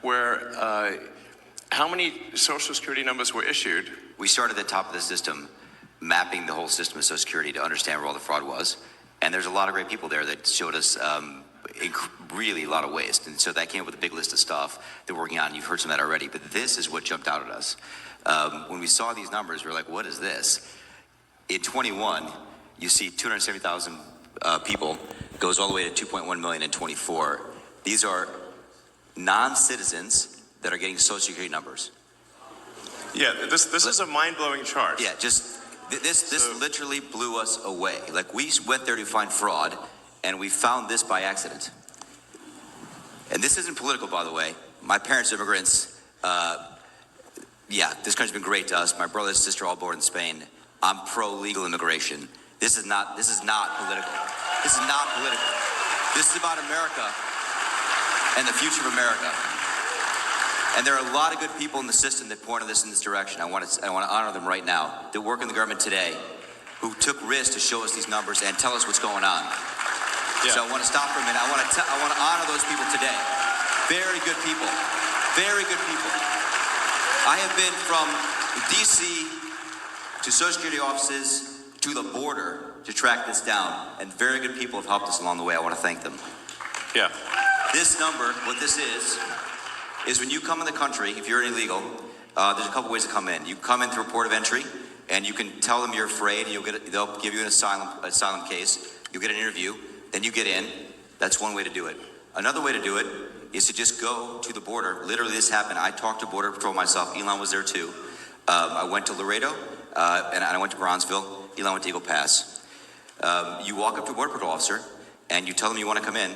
where how many Social Security numbers were issued? We started at the top of the system, mapping the whole system of Social Security to understand where all the fraud was. And there's a lot of great people there that showed us really a lot of waste. And so that came up with a big list of stuff that we're working on. You've heard some of that already, but this is what jumped out at us. When we saw these numbers, we were like, what is this? In 21, you see 270,000 people, goes all the way to 2.1 million in 24. These are non-citizens that are getting Social Security numbers. Yeah, this is a mind-blowing chart. Yeah, this literally blew us away. Like, we went there to find fraud, and we found this by accident. And this isn't political, by the way. My parents are immigrants. Yeah, this country's been great to us. My brother and sister all born in Spain. I'm pro-legal immigration. This is not political. This is not political. This is about America and the future of America. And there are a lot of good people in the system that pointed us in this direction. I want to honor them right now, that work in the government today, who took risks to show us these numbers and tell us what's going on. Yeah. So I want to stop for a minute. I want to honor those people today. Very good people. Very good people. I have been from D.C. to Social Security offices to the border to track this down, and very good people have helped us along the way. I want to thank them. Yeah. This number, what this is when you come in the country, if you're illegal, there's a couple ways to come in. You come in through a port of entry, and you can tell them you're afraid. They'll give you an asylum case. You'll get an interview. Then you get in. That's one way to do it. Another way to do it is to just go to the border. Literally, this happened. I talked to Border Patrol myself. Elon was there too. I went to Laredo, and I went to Bronzeville. Elon went to Eagle Pass. You walk up to a Border Patrol officer, and you tell them you want to come in.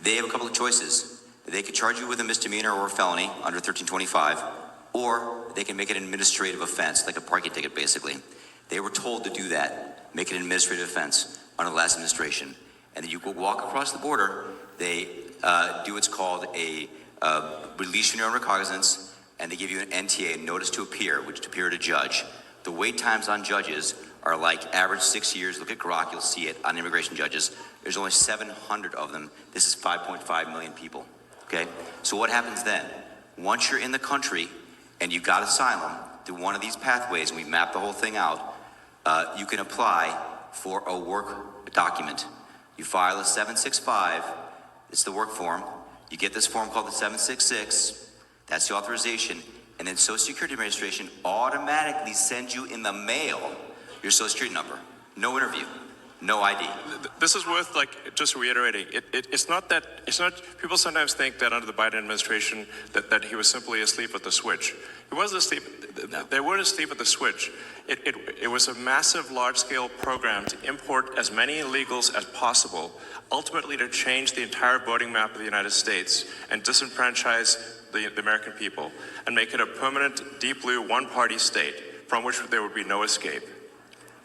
They have a couple of choices. They could charge you with a misdemeanor or a felony under 1325, or they can make it an administrative offense, like a parking ticket, basically. They were told to do that, make it an administrative offense under the last administration. And then you go walk across the border. They do what's called a release from your own recognizance, and they give you an NTA, a notice to appear, which to appear at a judge. The wait times on judges are like average 6 years. Look at Grok, you'll see it on immigration judges. There's only 700 of them. This is 5.5 million people. Okay, so what happens then? Once you're in the country and you got asylum through one of these pathways, and we map the whole thing out, you can apply for a work document. You file a 765, it's the work form. You get this form called the 766, that's the authorization, and then Social Security Administration automatically sends you in the mail your Social Security number. No interview. No ID. This is worth, just reiterating. It's not, people sometimes think that under the Biden administration that he was simply asleep at the switch. He wasn't asleep. No. They weren't asleep at the switch. It was a massive, large-scale program to import as many illegals as possible, ultimately to change the entire voting map of the United States and disenfranchise the American people and make it a permanent, deep blue, one-party state from which there would be no escape.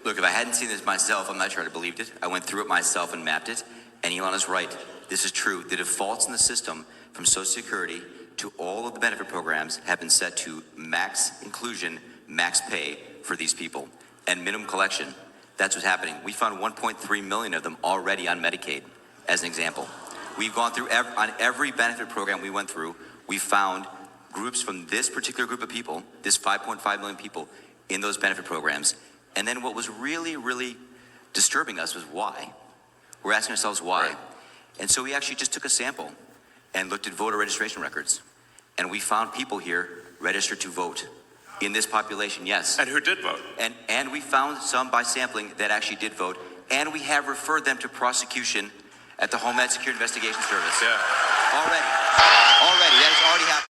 Look, if I hadn't seen this myself, I'm not sure I'd have believed it. I went through it myself and mapped it, and Elon is right. This is true. The defaults in the system from Social Security to all of the benefit programs have been set to max inclusion, max pay for these people, and minimum collection. That's what's happening. We found 1.3 million of them already on Medicaid, as an example. We've gone through, on every benefit program we went through, we found groups from this particular group of people, this 5.5 million people, in those benefit programs. And then what was really, really disturbing us was why. We're asking ourselves why. Right. And so we actually just took a sample and looked at voter registration records. And we found people here registered to vote in this population, yes. And who did vote. And we found some by sampling that actually did vote. And we have referred them to prosecution at the Homeland Security Investigation Service. Yeah. Already, that has already happened.